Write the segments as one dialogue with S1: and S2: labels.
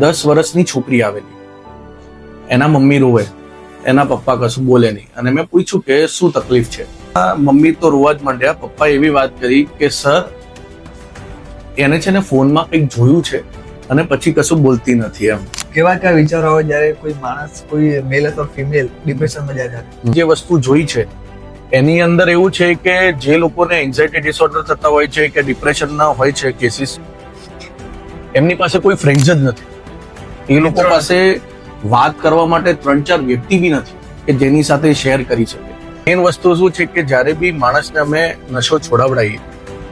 S1: 10 વર્ષની છોકરી આવેલી, એના મમ્મી રોવે, એના પપ્પા કશું બોલે નહીં. અને મેં પૂછ્યું કે શું તકલીફ છે. મમ્મી તો રોવા જ માંડ્યા. પપ્પા એવી વાત કરી કે સર, એને છે ને ફોનમાં કંઈક જોયું છે અને પછી કશું બોલતી નથી. એમ
S2: કેવા વિચારો આવે જ્યારે કોઈ માણસ, કોઈ મેલ અથવા ફિમેલ ડિપ્રેશનમાં જાય છે?
S1: જે વસ્તુ જોઈ છે એની અંદર એવું છે કે જે લોકોને એન્ઝાયટી ડિસઓર્ડર થતા હોય છે કે ડિપ્રેશનના હોય છે કેસીસ, એમની પાસે કોઈ ફ્રેન્ડ્સ જ નથી. એ લોકો પાસે વાત કરવા માટે 3-4 વ્યક્તિ બી નથી કે જેની સાથે શેર કરી શકે. મેઇન વસ્તુ શું છે કે જ્યારે બી માણસને અમે નશો છોડાવડાવીએ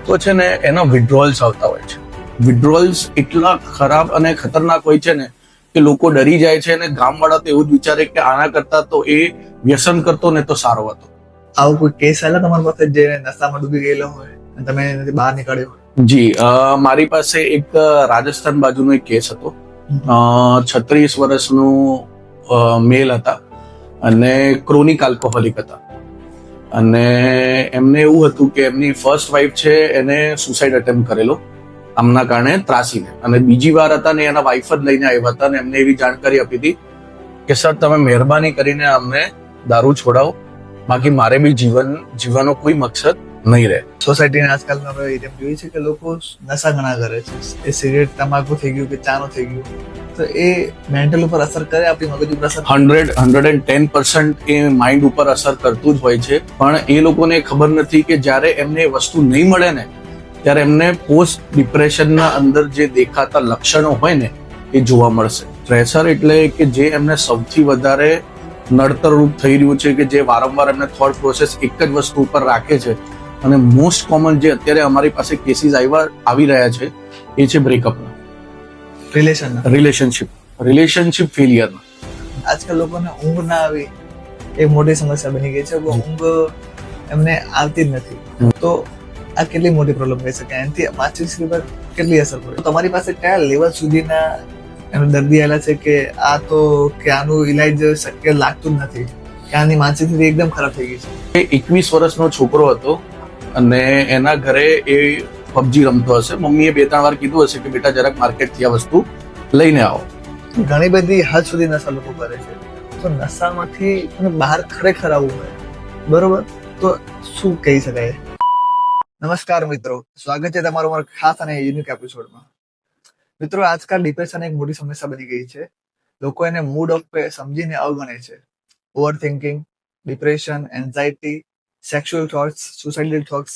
S1: તો છે ને એના વિડ્રોલ્સ આવતા હોય છે. વિડ્રોલ્સ એટલા ખરાબ અને ખતરનાક હોય છે ને કે લોકો ડરી જાય છે અને ગામવાળા તો એવું જ વિચારે કે આના કરતા તો એ વ્યસન કરતો ને તો સારો હતો.
S2: આવો કોઈ કેસ આવેલા તમારી પાસે જે નશામાં ડૂબી ગયેલો હોય અને તમે એનાથી બહાર નીકળ્યો?
S1: જી, મારી પાસે એક રાજસ્થાન બાજુનો એક કેસ હતો. 36 વર્ષનું મેલ હતા અને ક્રોનિક આલ્કોહોલિક હતા. અને એમને એવું હતું કે એમની ફર્સ્ટ વાઇફ છે એને સુસાઇડ અટેમ્પ્ટ કરેલો આમના કારણે ત્રાસીને. અને બીજી વાર હતા ને એના વાઇફ જ લઈને આવ્યા હતા અને એમને એવી જાણકારી આપી હતી કે સર તમે મહેરબાની કરીને અમને દારૂ છોડાવો, બાકી મારે બી જીવન જીવવાનો કોઈ મકસદ નહીં રહે.
S2: સોસાયટીને આજકાલ આપણે એમ જોઈએ છે કે લોકો નશા ઘણા કરે છે. એ સિગરેટ, તમાકુ થઈ ગયું કે ચાનું થઈ ગયું, તો એ મેન્ટલ ઉપર અસર કરે, આપણી મગજ ઉપર અસર?
S1: 110% એ માઇન્ડ ઉપર અસર કરતું જ હોય છે. પણ એ લોકોને ખબર નથી કે જ્યારે એમને એ વસ્તુ નહીં મળે ને ત્યારે એમને પોસ્ટ ડિપ્રેશનના અંદર જે દેખાતા લક્ષણો હોય ને એ જોવા મળશે. સ્ટ્રેસર એટલે કે જે એમને સૌથી વધારે નડતરરૂપ થઈ રહ્યું છે, કે જે વારંવાર એમને થોટ પ્રોસેસ એક જ વસ્તુ ઉપર રાખે છે. અને મોસ્ટ કોમન જે અત્યારે અમારી પાસે કેસીસ આવી રહ્યા છે એ છે બ્રેકઅપના, રિલેશનશિપ ફેલિયરના.
S2: આજકાલ લોકોને ઊંઘ ના આવી એ મોટી સમસ્યા બની ગઈ છે. ઊંઘ એમને આવતી જ નથી. તો આ કેટલી મોટી પ્રોબ્લેમ કહી શકાય. એનાથી માનસિક સ્થિતિ પર કેટલી અસર પડે? તમારી પાસે કયા લેવલ સુધીના એનો દર્દી આવેલા છે કે આ તો કે આનું ઇલાજ શક્ય લાગતું જ નથી, કે આની માનસિક સ્થિતિ એકદમ ખરાબ થઈ ગઈ છે?
S1: એ 21 વર્ષનો છોકરો હતો અને એના ઘરે એ પબજી રમતો હશે. મમ્મીએ 2-3 વાર કીધું હશે કે બેટા જરાક માર્કેટથી આ વસ્તુ લઈને આવો.
S2: ઘણી બધી હદ સુધી નશા લોકો કરે છે. તો નશામાંથી બહાર ખરેખર આવવું હોય, બરોબર, તો શું કહી શકાય? નમસ્કાર મિત્રો, સ્વાગત છે તમારું અમારા ખાસ અને યુનિક એપિસોડમાં. મિત્રો, આજકાલ ડિપ્રેશન એક મોટી સમસ્યા બની ગઈ છે. લોકો એને મૂડ ઓફ સમજીને અવગણે છે. Over thinking, depression, anxiety, sexual thoughts, suicidal thoughts,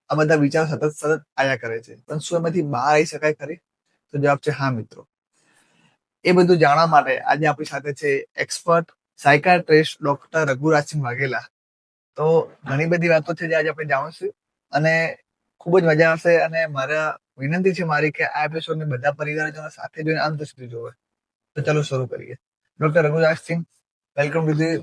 S2: આ બધા વિચારો સતત આયા કરે છે. પણ શું એમાંથી બહાર આવી શકાય ખરી? તો જવાબ છે હા મિત્રો. એ બધું જાણવા માટે આજે આપણી સાથે છે expert psychiatrist doctor Raghurajsinh Vaghela. તો ઘણી બધી વાતો છે જે આજે આપણે જાણીશું અને ખૂબ જ મજા આવશે. અને મારા વિનંતી છે મારી કે આ એપિસોડને બધા પરિવારજનો સાથે જોઈને અંત સુધી જોવે. તો ચાલો શરૂ કરીએ. Doctor Raghurajsinh, welcome to the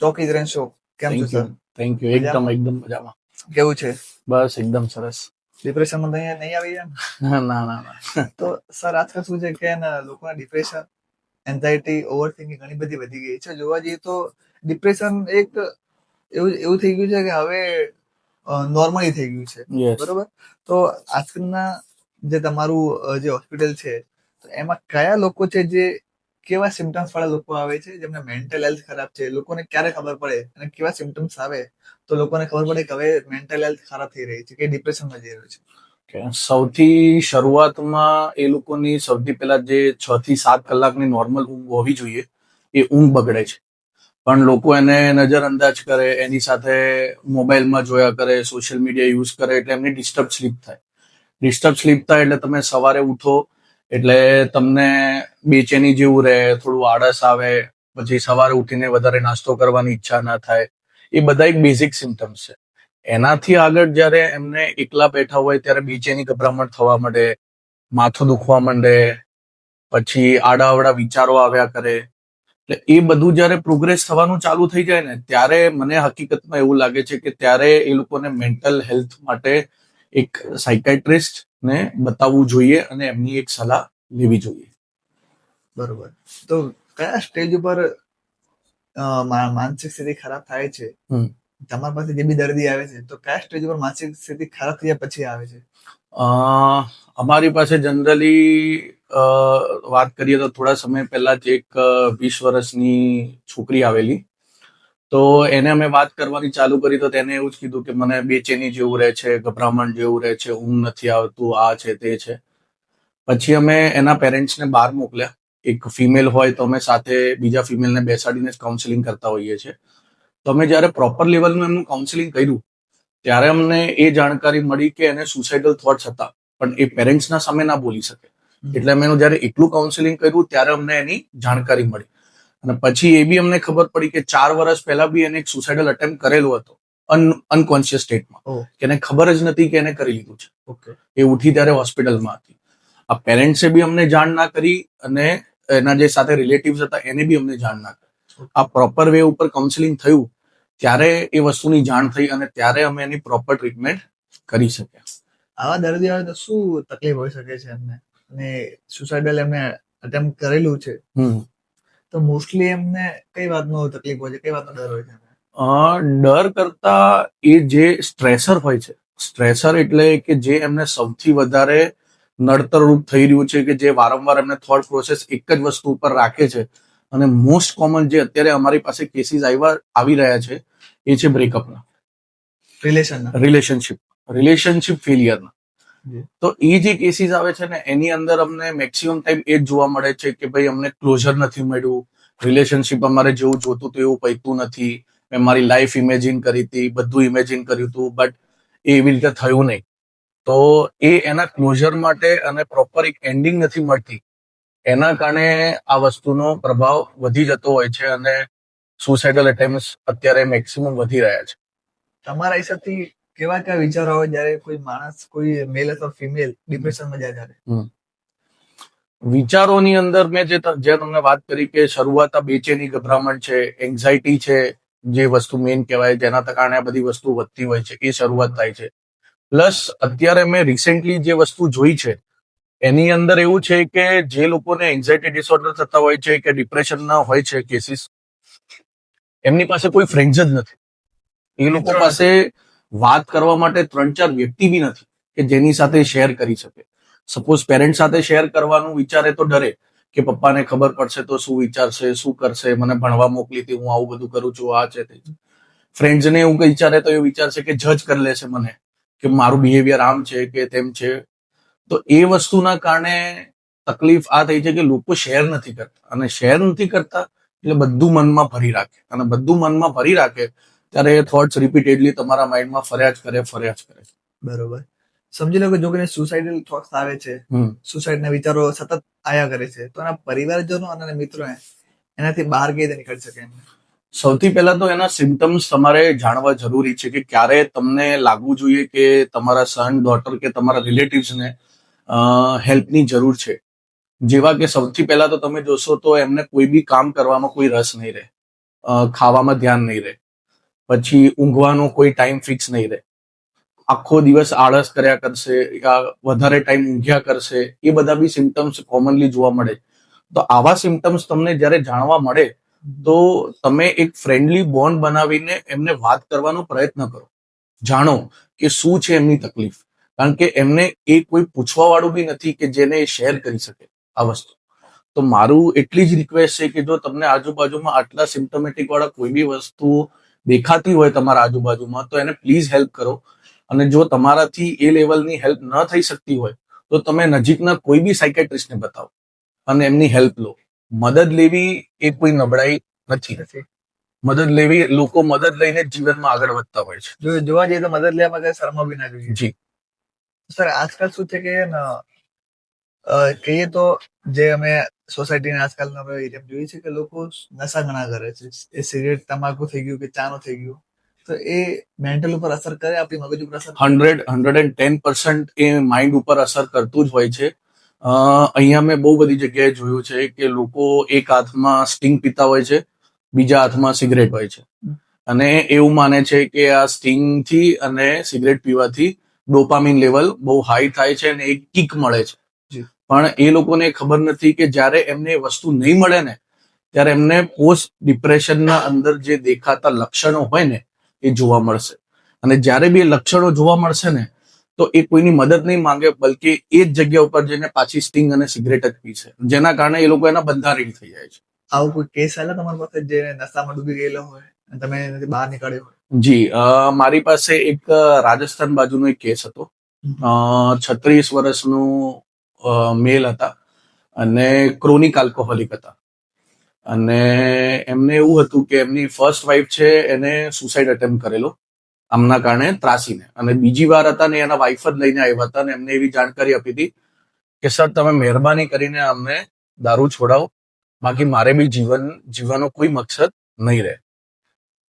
S2: talk is rain show. કેમ છો સર?
S1: Thank you. એકદમ મજામાં.
S2: કેવું છે?
S1: બસ એકદમ સરસ.
S2: ડિપ્રેશનમાં નહીં આવી જાય?
S1: ના.
S2: તો સર, આજકાલ શું છે કે લોકોના ડિપ્રેશન, એન્ઝાયટી, ઓવરથિંકિંગ ઘણી બધી વધી ગઈ છે. જોવા જઈએ તો ડિપ્રેશન એક એવું થઈ ગયું છે કે હવે નોર્મલી થઈ ગયું છે, બરોબર? તો આજકાલના જે તમારું જે હોસ્પિટલ છે, તો એમાં કયા લોકો છે, જે કેવા સિમ્ટમ્સ વાળા લોકો આવે છે, જેમને મેન્ટલ હેલ્થ ખરાબ છે? લોકોને ક્યારે ખબર પડે અને કેવા સિમ્ટમ્સ આવે તો લોકોને ખબર પડે કે હવે મેન્ટલ હેલ્થ ખરાબ થઈ રહી છે, કે ડિપ્રેશનમાં જઈ રહ્યું છે?
S1: સૌથી શરૂઆતમાં એ લોકોની સૌથી પહેલા જે 6 થી 7 કલાકની નોર્મલ ઊંઘ હોવી જોઈએ એ ઊંઘ બગડે છે. પણ લોકો એને નજરઅંદાજ કરે, એની સાથે મોબાઈલમાં જોયા કરે, સોશિયલ મીડિયા યુઝ કરે, એટલે એમની ડિસ્ટર્બ સ્લીપ થાય એટલે તમે સવારે ઉઠો એટલે તમને બેચેની જેવું રહે, થોડું આળસ આવે, પછી સવારે ઉઠીને વધારે નાસ્તો કરવાની ઈચ્છા ના થાય. એ બધા એક બેઝિક સિમ્ટમ્સ છે. એનાથી આગળ જ્યારે એમને એકલા બેઠા હોય ત્યારે બેચેની, ગભરામણ થવા માંડે, માથું દુખવા માંડે, પછી આડાઅવડા વિચારો આવ્યા કરે. એટલે એ બધું જ્યારે પ્રોગ્રેસ થવાનું ચાલુ થઈ જાય ને ત્યારે મને હકીકતમાં એવું લાગે છે કે ત્યારે એ લોકોને મેન્ટલ હેલ્થ માટે એક સાયકાટ્રિસ્ટ ને બતાવવું જોઈએ અને એમની એક સલાહ લેવી જોઈએ.
S2: બરોબર. તો કયા સ્ટેજ ઉપર માનસિક સ્થિતિ ખરાબ થાય છે? તમારી પાસે જે બી દર્દી આવે છે, તો કયા સ્ટેજ ઉપર માનસિક સ્થિતિ ખરાબ થયા પછી આવે છે?
S1: અમારી પાસે જનરલી વાત કરીએ તો થોડા સમય પહેલા જ એક 20 વર્ષની છોકરી આવેલી, તો એને અમે વાત કરવાની ચાલુ કરી તો તેને એવું જ કીધું કે મને બેચેની જેવું રહે છે, ગભરામણ જેવું રહે છે, ઊંઘ નથી આવતું, આ છે તે છે. પછી અમે એના પેરેન્ટ્સને બહાર મોકલ્યા. એક ફિમેલ હોય તો અમે સાથે બીજા ફિમેલને બેસાડીને જ કાઉન્સેલિંગ કરતા હોઈએ છીએ. તો અમે જ્યારે પ્રોપર લેવલનું એમનું કાઉન્સેલિંગ કર્યું ત્યારે અમને એ જાણકારી મળી કે એને સુસાઇડલ થોટ્સ હતા, પણ એ પેરેન્ટ્સના સામે ના બોલી શકે. એટલે અમે એનું જ્યારે એકલું કાઉન્સેલિંગ કર્યું ત્યારે અમને એની જાણકારી મળી. અને પછી એ બી અમને ખબર પડી કે 4 વર્ષ પહેલા બી એને એક સુસાઇડલ અટેમ્પ્ટ કરેલો હતો અનકોન્શિયસ સ્ટેટમાં, કે એને ખબર જ નથી કે એને કરી લીધું છે.
S2: ઓકે.
S1: એ ઉઠી ત્યારે હોસ્પિટલમાં હતી. આ પેરેન્ટ્સે બી અમને જાણ ના કરી અને એના જે સાથે રિલેટિવ્સ હતા એને બી અમને જાણ ના કરી. આ પ્રોપર વે ઉપર કાઉન્સેલિંગ થયું ત્યારે એ વસ્તુની જાણ થઈ અને ત્યારે અમે એની પ્રોપર ટ્રીટમેન્ટ કરી શક્યા.
S2: આવા દર્દી આવે તો શું તકલીફ હોઈ શકે છે એમને, અને સુસાઇડલ એમને અટેમ્પ્ટ કરેલું છે તો મોસ્ટલી એમને કઈ વાતનો તકલીફ હોય છે, કઈ વાતનો ડર હોય છે?
S1: ડર કરતા એ જે સ્ટ્રેસર હોય છે, સ્ટ્રેસર એટલે કે જે એમને સૌથી વધારે નડતરરૂપ થઈ રહ્યું છે, કે જે વારંવાર એમને થોટ પ્રોસેસ એક જ વસ્તુ ઉપર રાખે છે. અને મોસ્ટ કોમન જે અત્યારે અમારી પાસે કેસીસ આવી રહ્યા છે એ છે બ્રેકઅપના, રિલેશનશિપ ફેલિયરના. તો એ જે કેસીસ આવે છે ને એની અંદર અમને મેક્સિમમ ટાઈમ એ જ જોવા મળે છે કે ભાઈ અમને ક્લોઝર નથી મળ્યું, રિલેશનશિપ અમારે જેવું જોતું હતું એવું પૈતું નથી, મેં મારી લાઈફ ઇમેજિન કરી હતી, બધું ઇમેજિન કર્યું હતું, બટ એ એવી રીતે થયું નહીં. તો એ એના ક્લોઝર માટે અને પ્રોપર એક એન્ડિંગ નથી મળતી, એના કારણે આ વસ્તુનો પ્રભાવ વધી જતો હોય છે અને સુસાઇડલ એટેમ્પ્ટ્સ અત્યારે મેક્સિમમ વધી રહ્યા છે.
S2: તમારા હિસાબથી કેવા કેવા વિચારો આવે જ્યારે કોઈ માણસ, કોઈ મેલ અથવા ફિમેલ ડિપ્રેશનમાં જાય ત્યારે?
S1: વિચારોની અંદર મેં જે તમને વાત કરી કે શરૂઆત બેચેની, ગભરામણ છે, એન્ઝાઇટી છે, જે વસ્તુ મેઇન કહેવાય જેના કારણે આ બધી વસ્તુ વધતી હોય છે, એ શરૂઆત થાય છે. પ્લસ અત્યારે મેં રિસેન્ટલી જે વસ્તુ જોઈ છે એની અંદર એવું છે કે જે લોકોને એન્ઝાઇટી ડિસઓર્ડર થતા હોય છે કે ડિપ્રેશનના હોય છે કેસીસ, એમની પાસે કોઈ ફ્રેન્ડ્સ જ નથી. એ લોકો પાસે વાત કરવા માટે 3-4 વ્યક્તિ બી નથી કે જેની સાથે શેર કરી શકે. સપોઝ પેરેન્ટ સાથે શેર કરવાનું વિચારે તો ડરે કે પપ્પાને ખબર પડશે તો શું વિચારશે, શું કરશે, મને ભણવા મોકલી હતી, હું આવું બધું કરું છું, આ છે તે. ફ્રેન્ડ્સને એવું વિચારે તો એ વિચારશે કે જજ કરી લેશે મને કે મારું બિહેવિયર આમ છે કે તેમ છે. તો એ વસ્તુના કારણે તકલીફ આ થઈ છે કે લોકો શેર નથી કરતા, અને શેર નથી કરતા એટલે બધું મનમાં ભરી રાખે, અને બધું મનમાં ભરી રાખે ત્યારે એ થોટ્સ રિપીટેડલી તમારા માઇન્ડમાં ફર્યા જ કરે.
S2: બરોબર. સમજી લો કે જો કોઈને સુસાઇડલ થોટ્સ આવે છે, સુસાઇડના વિચારો સતત આયા કરે છે, તો એના પરિવારજનો અને મિત્રો એનાથી બહાર કઈ રીતે નીકળી શકે?
S1: સૌથી પહેલા તો એના સિમ્ટમ્સ તમારે જાણવા જરૂરી છે કે ક્યારે તમને લાગવું જોઈએ કે તમારા સન, ડોટર કે તમારા રિલેટિવ્સને હેલ્પની જરૂર છે. જેવા કે સૌથી પહેલા તો તમે જોશો તો એમને કોઈ બી કામ કરવામાં કોઈ રસ નહીં રહે, ખાવામાં ધ્યાન નહીં રહે, પછી ઊંઘવાનો કોઈ ટાઈમ ફિક્સ નહીં રહે, આખો દિવસ આળસ કર્યા કરશે, વધારે ટાઈમ ઊંઘ્યા કરશે, એ બધા બી સિમ્ટમ્સ કોમનલી જોવા મળે. તો આવા સિમ્ટમ્સ તમને જ્યારે જાણવા મળે તો તમે એક ફ્રેન્ડલી બોન્ડ બનાવીને એમને વાત કરવાનો પ્રયત્ન કરો, જાણો કે શું છે એમની તકલીફ, કારણ કે એમને એ કોઈ પૂછવા વાળું બી નથી કે જેને શેર કરી શકે આ વસ્તુ. તો મારું એટલી જ રિક્વેસ્ટ છે કે જો તમને આજુબાજુમાં આટલા સિમ્ટમેટિક વાળા કોઈ બી વસ્તુ દેખાતી હોય તમારા આજુબાજુમાં તો એને પ્લીઝ હેલ્પ કરો. અને જો તમારાથી એ લેવલની હેલ્પ ન થઈ શકતી હોય તો તમે નજીકના કોઈ બી સાયકેટ્રિસ્ટને બતાવો અને એમની હેલ્પ લો. મદદ લેવી એ કોઈ નબળાઈ નથી. મદદ લેવી, લોકો મદદ લઈને જીવનમાં આગળ વધતા હોય છે.
S2: જો જોવા જઈએ તો મદદ લેવા માટે શરમા બી ના જોઈએ.
S1: જી
S2: સર, આજકાલ શું છે કે કહીએ તો જે અમે સોસાયટીને આજકાલના એરિયા જોઈએ છે કે લોકો નશા ઘણા કરે છે. એ સિગરેટ, તમાકુ થઈ ગયું કે ચાનો થઈ ગયું, તો એ મેન્ટલ ઉપર અસર કરે, આપણી મગજ ઉપર અસર?
S1: 110% એ માઇન્ડ ઉપર અસર કરતું જ હોય છે. અહીંયા મેં બહુ બધી જગ્યાએ જોયું છે કે લોકો એક હાથમાં સ્ટિંગ પીતા હોય છે, બીજા હાથમાં સિગરેટ હોય છે, અને એવું માને છે કે આ સ્ટિંગથી અને સિગરેટ પીવાથી ડોપામિન લેવલ બહુ હાઈ થાય છે અને એક કિક મળે છે. પણ એ લોકોને ખબર નથી કે જ્યારે એમને વસ્તુ નહીં મળે ને ત્યારે એમને પોસ્ટ ડિપ્રેશનના અંદર જે દેખાતા લક્ષણો હોય ને એ જોવા મળશે. અને જ્યારે બી લક્ષણો જોવા મળશે ને તો એ કોઈની મદદ નહીં માંગે, બલકે એ જ જગ્યા ઉપર જઈને પાછી સ્ટિંગ અને સિગરેટ જ પીશે, જેના કારણે એ લોકો એના બંધારણ થઈ જાય છે.
S2: આવું કોઈ કેસ આલે તમારી પાસે જે નશામાં ડૂબી ગયેલો હોય અને તમે એનાથી બહાર નીકળ્યો હોય?
S1: જી, મારી પાસે એક રાજસ્થાન બાજુનો એક કેસ હતો. 36 વર્ષનું મેલ હતા અને ક્રોનિક આલ્કોહોલિક હતા. અને એમને એવું હતું કે એમની ફર્સ્ટ વાઇફ છે એને સુસાઇડ અટેમ્પ્ટ કરેલો આમના કારણે ત્રાસીને, અને બીજી વાર હતા ને એના વાઇફ જ લઈને આવ્યા હતા, અને એમને એવી જાણકારી આપી હતી કે સર તમે મહેરબાની કરીને અમને દારૂ છોડાવો, બાકી મારે બી જીવન જીવવાનો કોઈ મકસદ નહીં રહે.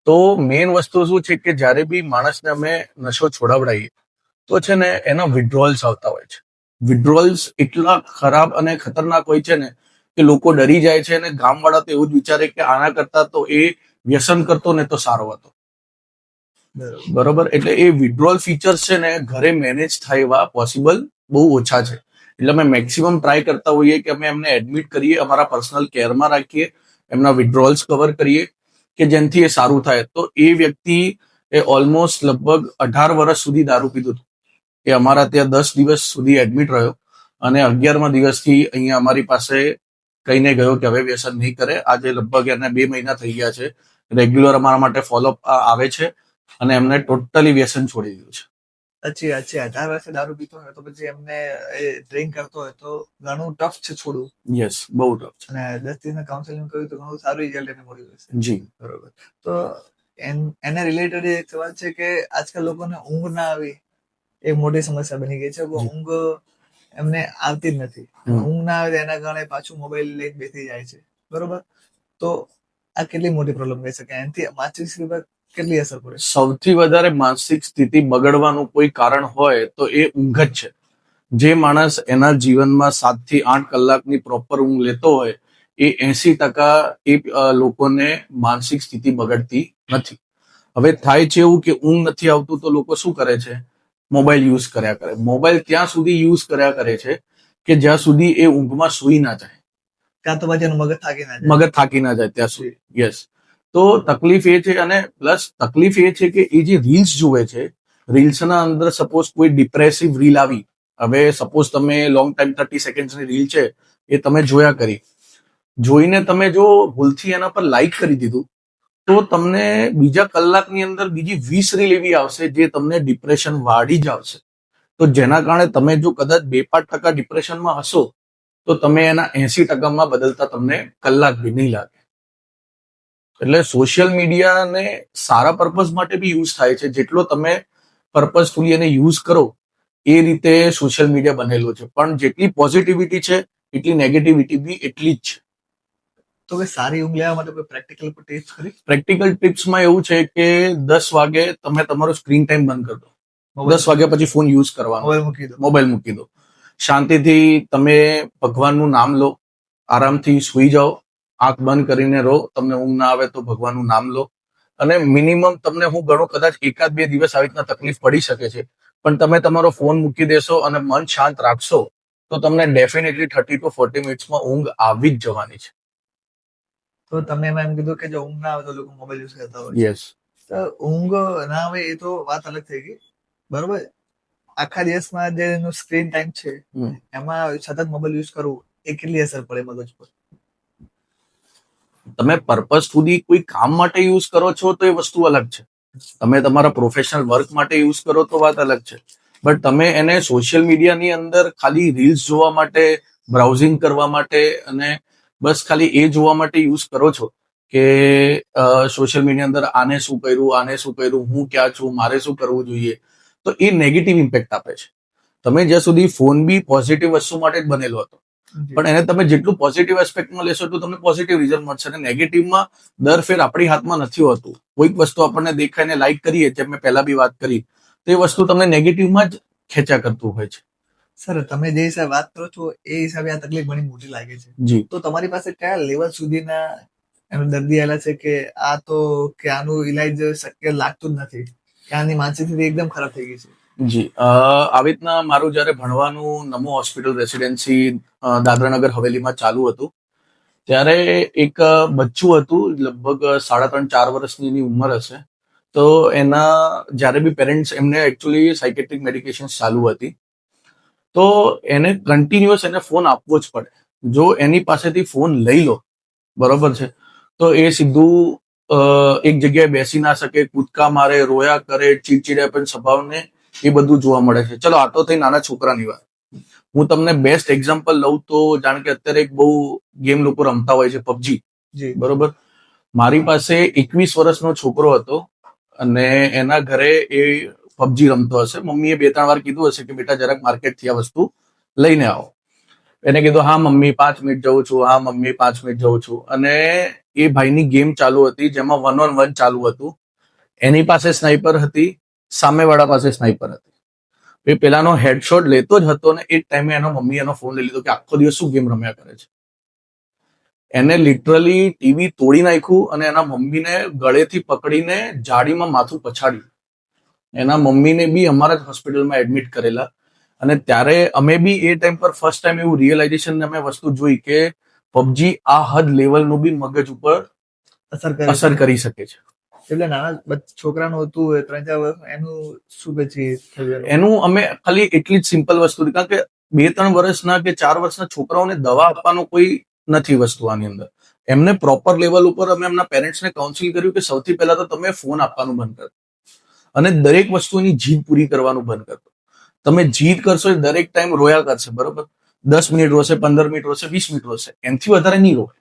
S1: તો મેઇન વસ્તુ શું છે કે જ્યારે બી માણસને અમે નશો છોડાવડાવીએ તો છે ને એના વિડ્રોલ્સ આવતા હોય છે. વિડ્રોલ્સ એટલા ખરાબ અને ખતરનાક હોય છે ને કે લોકો ડરી જાય છે, અને ગામવાળા તો એવું જ વિચારે કે આના કરતા તો એ વ્યસન કરતો ને તો સારો હતો. બરોબર, એટલે એ વિડ્રોલ ફીચર્સ છે ને ઘરે મેનેજ થાય એવા પોસિબલ બહુ ઓછા છે. એટલે અમે મેક્સિમમ ટ્રાય કરતા હોઈએ કે અમે એમને એડમિટ કરીએ, અમારા પર્સનલ કેરમાં રાખીએ, એમના વિડ્રોલ્સ કવર કરીએ કે જેનાથી એ સારું થાય. તો એ વ્યક્તિ એ ઓલમોસ્ટ લગભગ 18 વર્ષ સુધી દારૂ પીધું હતું. એ અમારા ત્યાં 10 દિવસ સુધી એડમિટ રહ્યો, અને 11મા દિવસથી અહીંયા અમારી પાસે કહીને ગયો કે હવે વ્યસન નહીં કરે. આજે લગભગ એને 2 મહિના થઈ ગયા છે, રેગ્યુલર અમારા માટે ફોલોઅપ આવે છે, અને એમને ટોટલી વ્યસન છોડી દીધું છે.
S2: અચ્છી 18 વર્ષે દારૂ પીતો હોય તો પછી એમને ડ્રિંક કરતો હોય તો ઘણું ટફ છે છોડવું.
S1: યસ, બહુ ટફ છે.
S2: અને 10 દિવસના કાઉન્સેલિંગ કર્યું તો ઘણું સારું રિઝલ્ટ એને મળ્યું હશે.
S1: જી,
S2: બરોબર. તો એને રિલેટેડ એક સવાલ છે કે આજકાલ લોકોને ઊંઘ ના આવી એક મોટી સમસ્યા બની ગઈ છે. ઊંઘ એમને આવતી જ નથી. ઊંઘ ના આવે એના કારણે પાછું મોબાઈલ લઈને બેસી જાય છે. બરોબર. તો આ કેટલી મોટી પ્રોબ્લેમ કહી શકાય? એનાથી માનસિક સ્થિતિ પર કેટલી અસર પડે? સૌથી
S1: વધારે માનસિક સ્થિતિ બગડવાનું કોઈ કારણ હોય તો એ ઊંઘ જ છે. જે માણસ એના જીવનમાં 7 થી 8 કલાકની પ્રોપર ઊંઘ લેતો હોય એ 80% એ લોકોને માનસિક સ્થિતિ બગડતી નથી. હવે થાય છે એવું કે ઊંઘ નથી આવતું તો લોકો શું કરે છે? મોબાઈલ યુઝ કર્યા કરે. મોબાઈલ ત્યાં સુધી યુઝ કર્યા કરે છે કે જ્યાં સુધી એ ઊંઘમાં સૂઈ ના જાય,
S2: કાં તો પછી એનું મગજ થાકી ના જાય
S1: ત્યાં સુધી. યસ. તો તકલીફ એ છે, અને પ્લસ તકલીફ એ છે કે એ જે રીલ્સ જુએ છે, રીલ્સના અંદર સપોઝ કોઈ ડિપ્રેસિવ રીલ આવી, હવે સપોઝ તમે લોંગ ટાઈમ 30 સેકન્ડ્સની રીલ છે એ તમે જોયા કરી, જોઈને તમે જો ભૂલથી એના પર લાઈક કરી દીધું તો તમને બીજા કલાકની અંદર બીજી 20 રીલ એવી આવશે જે તમને ડિપ્રેશન વાળી જ આવશે. તો જેના કારણે તમે જો કદાચ 2-5% ડિપ્રેશનમાં હશો તો તમે એના 80%માં બદલતા તમને કલાક બી નહીં લાગે. એટલે સોશિયલ મીડિયાને સારા પર્પઝ માટે બી યુઝ થાય છે. જેટલો તમે પર્પઝફુલી એને યુઝ કરો એ રીતે સોશિયલ મીડિયા બનેલો છે, પણ જેટલી પોઝિટિવિટી છે એટલી નેગેટિવિટી બી એટલી જ છે.
S2: તો કે સારી ઊંઘ લેવા માટે કોઈ પ્રેક્ટિકલ ટિપ્સ ખરી?
S1: પ્રેક્ટિકલ ટિપ્સમાં એવું છે કે 10 વાગે તમે તમારો સ્ક્રીન ટાઈમ બંધ કરી દો. 10 વાગ્યા પછી ફોન યુઝ કરવાનો, મોબાઈલ મૂકી દો. શાંતિથી તમે ભગવાનનું નામ લો, આરામથી સુઈ જાઓ, આંખ બંધ કરીને રહો. તમને ઊંઘ ના આવે તો ભગવાનનું નામ લો, અને મિનિમમ તમને હું ગણો કદાચ 1-2 દિવસ આવી રીતના તકલીફ પડી શકે છે, પણ તમે તમારો ફોન મૂકી દેશો અને મન શાંત રાખશો તો તમને ડેફિનેટલી 30 to 40 મિનિટ્સમાં ઊંઘ આવી જ જવાની છે.
S2: તો તમે એમ કીધું કે જો ઊંઘ ના આવે તો લોકો મોબાઈલ યુઝ કરતા હોય.
S1: યસ.
S2: તો ઊંઘ ના આવે એ તો વાત અલગ થઈ ગઈ, બરોબર. આખા દિવસમાં જે એનો સ્ક્રીન ટાઈમ છે એમાં સતત મોબાઈલ યુઝ કરવું એ કેટલી અસર પડે મગજ પર? તમે પર્પઝફુલી કોઈ કામ માટે યુઝ કરો છો તો એ વસ્તુ અલગ છે. તમે તમારા પ્રોફેશનલ વર્ક માટે યુઝ કરો તો વાત અલગ છે. બટ તમે એને સોશિયલ મીડિયાની અંદર ખાલી રીલ્સ જોવા માટે, બ્રાઉઝિંગ કરવા માટે અને બસ ખાલી એ જોવા માટે યુઝ કરો છો કે સોશિયલ મીડિયા અંદર આને શું કર્યું, હું ક્યાં છું, મારે શું કરવું જોઈએ, તો એ નેગેટિવ ઇમ્પેક્ટ આપે છે. તમે જ્યાં સુધી ફોન બી પોઝિટિવ વસ્તુ માટે જ બનેલો હતો, પણ એને તમે જેટલું પોઝિટિવ એસ્પેક્ટમાં લેશો એટલું તમને પોઝિટિવ રિઝલ્ટ મળશે. અને નેગેટિવમાં દર ફેર આપણી હાથમાં નથી હોતું. કોઈક વસ્તુ આપણને દેખાઈને લાઈક કરીએ, જેમ મેં પહેલા બી વાત કરી, તો એ વસ્તુ તમને નેગેટિવમાં જ ખેંચ્યા કરતું હોય છે. સર, તમે જે હિસાબે વાત કરો છો એ હિસાબે આ તકલીફ ઘણી મોટી લાગે છે.
S1: જી.
S2: તો તમારી પાસે કયા લેવલ સુધીના દર્દી આવેલા છે કે આ તો કે આનું ઇલાજ શક્ય લાગતું જ નથી, કે આની માનસિક સ્થિતિ એકદમ ખરાબ થઈ ગઈ છે? જી,
S1: આવી રીતના મારું જયારે ભણવાનું નમો હોસ્પિટલ રેસિડેન્સી દાદરાનગર હવેલીમાં ચાલુ હતું ત્યારે એક બચ્ચું હતું, લગભગ 3.5-4 વર્ષની એની ઉંમર હશે. તો એના જ્યારે બી પેરેન્ટ્સ એમને એકચ્યુઅલી સાયકેટ્રિક મેડિકેશન ચાલુ હતી, તો એને કન્ટિન્યુઅસ એને ફોન આપવો જ પડે. જો એની પાસેથી ફોન લઈ લો, બરોબર છે, તો એ સીધું એક જગ્યાએ બેસી ના શકે, કૂદકા મારે, રોયા કરે, ચીડચીડિયાપણ સ્વભાવને એ બધું જોવા મળે છે. ચલો આ તો થઈ નાના છોકરાની વાત. હું તમને બેસ્ટ એક્ઝામ્પલ લઉં તો જાણ કે અત્યારે એક બહુ ગેમ લોકો રમતા હોય છે, પબજી,
S2: જી
S1: બરોબર. મારી પાસે 21 વર્ષનો છોકરો હતો અને એના ઘરે એ પબજી રમતો હશે. મમ્મીએ 2-3 વાર કીધું હશે કે બેટા જરાક માર્કેટથી આ વસ્તુ લઈને આવો. એને કીધું હા મમ્મી 5 મિનિટ જઉં છું, હા મમ્મી 5 મિનિટ જઉં છું. અને એ ભાઈની ગેમ ચાલુ હતી જેમાં 1-on-1 ચાલુ હતું. એની પાસે સ્નાઈપર હતી, સામેવાળા પાસે સ્નાઈપર હતી. એ પેલાનો હેડશોટ લેતો જ હતો ને એ ટાઈમે એનો મમ્મી એનો ફોન લઈ લીધો કે આખો દિવસ શું ગેમ રમ્યા કરે છે. એને લિટરલી ટીવી તોડી નાખ્યું અને એના મમ્મીને ગળેથી પકડીને જાડીમાં માથું પછાડ્યું. એના મમ્મીને બી અમારા જ હોસ્પિટલમાં એડમિટ કરેલા. અને ત્યારે અમે બી એ ટાઈમ પર ફર્સ્ટ ટાઈમ એવું રિયલાઇઝેશન અમે વસ્તુ જોઈ કે પબજી આ હદ લેવલનું બી મગજ ઉપર અસર કરી શકે છે.
S2: એટલે નાના છોકરાનું હતું 3-4 વર્ષ, એનું શું પછી થયું?
S1: એનું અમે ખાલી એટલી જ સિમ્પલ વસ્તુ, કારણ કે 2-3 વર્ષના કે 4 વર્ષના છોકરાઓને દવા આપવાનો કોઈ નથી વસ્તુ આની અંદર. એમને પ્રોપર લેવલ ઉપર અમે એમના પેરેન્ટ્સને કાઉન્સિલ કર્યું કે સૌથી પહેલા તો તમે ફોન આપવાનું બંધ કરો અને દરેક વસ્તુની જીદ પૂરી કરવાનું બંધ કરો. તમે જીદ કરશો એ દરેક ટાઈમ રોયા કરશે, બરોબર. 10 મિનિટ રોશે, 15 મિનિટ રોશે, 20 મિનિટ રોશે, એનાથી વધારે નહીં રોય.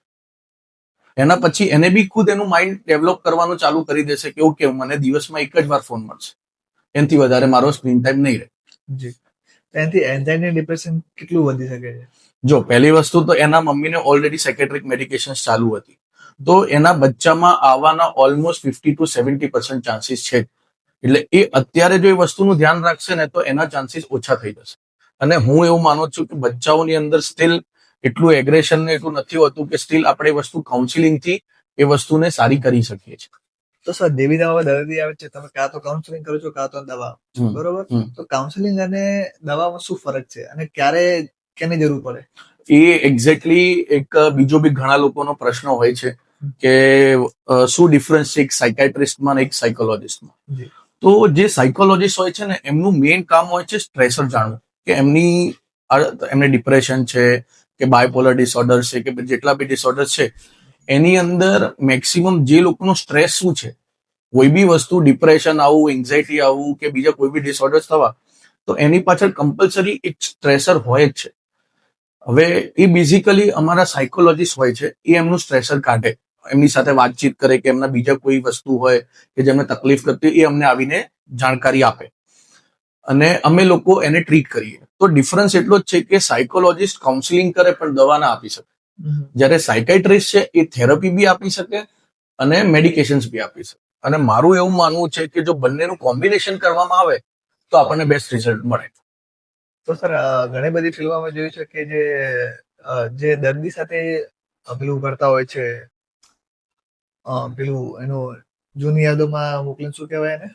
S1: એના પછી એને બી ખુદ એનું માઇન્ડ ડેવલપ કરવાનું ચાલુ કરી દેશે કે ઓકે મને દિવસમાં એક જ વાર ફોન મળશે, એનાથી વધારે મારો સ્ક્રીન ટાઈમ નહીં રહે.
S2: જી. એનાથી એન્ઝાઇટી ડિપ્રેશન કેટલું વધી શકે છે?
S1: જો પહેલી વસ્તુ તો એના મમ્મીને ઓલરેડી સાયકેટ્રિક મેડિકેશન ચાલુ હતી, તો એના બચ્ચામાં આવવાના ઓલમોસ્ટ 50-70% ચાન્સીસ છે. એટલે એ અત્યારે જો એ વસ્તુનું ધ્યાન રાખશે ને તો એના ચાન્સીસ ઓછા થઈ જશે. અને હું એવું માનું છું કે બચ્ચાઓની અંદર સ્ટીલ એટલું એગ્રેશન ને એટલું નથી હોતું કે સ્ટીલ આપણે એ વસ્તુ કાઉન્સિલિંગથી એ વસ્તુને સારી કરી શકીએ છીએ.
S2: તો સર દેવી દવા દર્દી આવે છે, તમે કાં તો કાઉન્સેલિંગ કરો છો કાં તો દવા, બરોબર. તો કાઉન્સેલિંગ અને દવામાં શું ફરક છે અને ક્યારે કેની જરૂર પડે?
S1: એ એક્ઝેક્ટલી એક બીજો બી ઘણા લોકોનો પ્રશ્ન હોય છે કે શું ડિફરન્સ છે એક સાયકાઇટ્રિસ્ટમાં અને એક સાયકોલોજિસ્ટમાં. તો જે સાયકોલોજિસ્ટ હોય છે ને એમનું મેઇન કામ હોય છે સ્ટ્રેસર જાણવું કે એમને ડિપ્રેશન છે કે બાયપોલર ડિસઓર્ડર છે કે જેટલા બી ડિસઓર્ડર છે એની અંદર મેક્સિમમ જે લોકોનો સ્ટ્રેસ શું છે, કોઈ બી વસ્તુ ડિપ્રેશન આવું, એન્ઝાઇટી આવું કે બીજા કોઈ બી ડિસઓર્ડર્સ થવા, તો એની પાછળ કમ્પલસરી એક સ્ટ્રેસર હોય જ છે. હવે એ બેઝિકલી અમારા સાયકોલોજીસ્ટ હોય છે, એ એમનું સ્ટ્રેસર કાઢે, એમની સાથે વાતચીત કરે કે એમના બીજા કોઈ વસ્તુ હોય કે જેમને તકલીફ કરતી હોય એ અમને આવીને જાણકારી આપે અને અમે લોકો એને ટ્રીટ કરીએ. તો ડિફરન્સ એટલો જ છે કે સાયકોલોજીસ્ટ કાઉન્સિલિંગ કરે પણ દવા ના આપી શકે, જ્યારે સાયકાઇટ્રિસ્ટ છે એ થેરપી બી આપી શકે અને મેડિકેશન્સ બી આપી શકે. અને મારું એવું માનવું છે કે જો બંનેનું કોમ્બિનેશન કરવામાં આવે તો આપણને બેસ્ટ રિઝલ્ટ મળે.
S2: તો સર ઘણી બધી ફિલ્મોમાં જોયું છે કે જે દર્દી સાથે પેલું કરતા હોય છે, પેલું એનું જૂની યાદોમાં મોકલીને શું કહેવાય એને,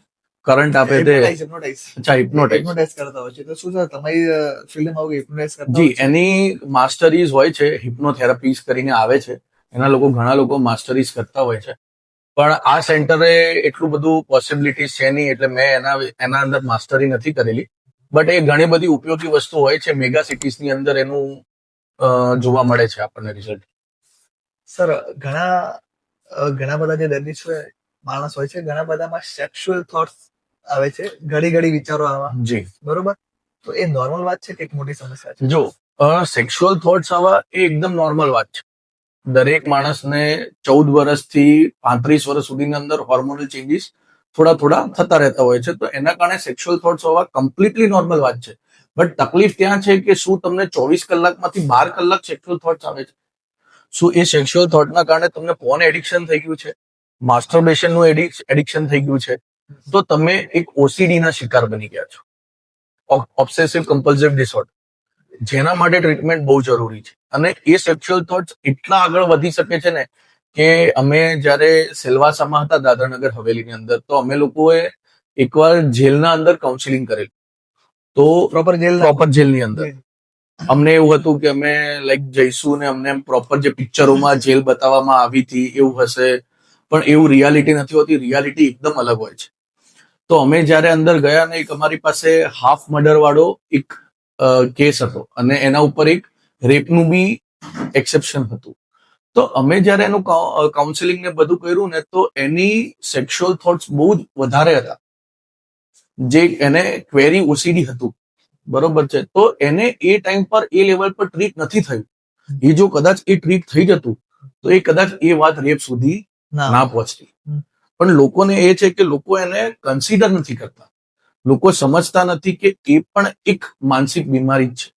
S1: કરંટ આપે તે,
S2: હિપ્નોટાઇઝ
S1: અચ્છા હિપ્નોટાઇઝ
S2: કરતા હોય છે. તો શું સર તમારી ફિલ્મમાં આવું હિપ્નોટાઇઝ કરતા
S1: જી,
S2: હોય છે?
S1: એની માસ્ટરીઝ હોય છે, હિપ્નોથેરાપીઝ કરીને આવે છે, એના ઘણા લોકો માસ્ટરીઝ કરતા હોય છે. પણ આ સેન્ટરે એટલું બધું પોસિબિલિટીઝ છે નહીં, એટલે મેં એના અંદર માસ્ટરી નથી કરેલી. બટ એ ઘણી બધી ઉપયોગી વસ્તુ હોય છે, મેગા સિટીઝની અંદર એનું જોવા મળે છે આપણને રિઝલ્ટ.
S2: સર ઘણા બધા જે દર્દી છે માણસ હોય છે, ઘણા બધામાં સેક્સ્યુઅલ થોટ્સ આવે છે, ઘડી વિચારો આવા,
S1: જી
S2: બરોબર. તો એ નોર્મલ વાત છે કે એક મોટી સમસ્યા છે?
S1: જો સેક્સ્યુઅલ થોટ્સ આવા એ એકદમ નોર્મલ વાત છે. દરેક માણસને 14 વર્ષથી 35 વર્ષ સુધીની અંદર હોર્મોનલ ચેન્જીસ થોડા થતા રહેતા હોય છે, તો એના કારણે સેક્સ્યુઅલ થોટ્સ હોવા કમ્પ્લીટલી નોર્મલ વાત છે. બટ તકલીફ ત્યાં છે કે શું તમને 24 કલાકમાંથી 12 કલાક સેક્સ્યુઅલ થોટ્સ આવે છે? શું એ સેક્સ્યુઅલ થોટના કારણે તમને પોર્ન એડિક્શન થઈ ગયું છે, માસ્ટરબેશનનું એડિક્શન થઈ ગયું છે, તો તમે એક ઓસીડી ના શિકાર બની ગયા છો, ઓબ્સેસિવ કમ્પલ્સિવ ડિસઓર્ડર, જેના માટે ટ્રીટમેન્ટ બહુ જરૂરી છે. અને એ સેક્સ્યુઅલ થોટ્સ એટલા આગળ વધી શકે છે ને કે અમે જ્યારે સેલવાસામાં હતા દાદરાનગર હવેલીની અંદર, તો અમે લોકોએ એકવાર જેલના અંદર કાઉન્સિલિંગ કરેલું. તો પ્રોપર જેલની અંદર અમને એવું હતું કે અમે લાઈક જઈશું ને અમને પ્રોપર જે પિક્ચરોમાં જેલ બતાવવામાં આવી હતી એવું હશે, પણ એવું રિયાલિટી નથી હોતી. રિયાલિટી એકદમ અલગ હોય છે. તો અમે જ્યારે અંદર ગયા ને એક અમારી પાસે હાફ મર્ડર વાળો એક કેસ હતો અને એના ઉપર એક રેપનું બી એક્સેપ્શન હતું. તો અમે જ્યારે એનું કાઉન્સિલિંગ ને બધું કર્યું ને તો એની સેક્સ્યુઅલ થોટ્સ બહુ જ વધારે હતા, જે એને ક્વેરી ઓસીડી હતું, બરોબર છે. તો એને એ ટાઈમ પર એ લેવલ પર ટ્રીટ નથી થયું. એ જો કદાચ એ ટ્રીટ થઈ જતું તો એ કદાચ એ વાત રેપ સુધી ના પહોંચતી. પણ લોકોને એ છે કે લોકો એને કન્સિડર નથી કરતા, લોકો સમજતા નથી કે એ પણ એક માનસિક બીમારી જ છે.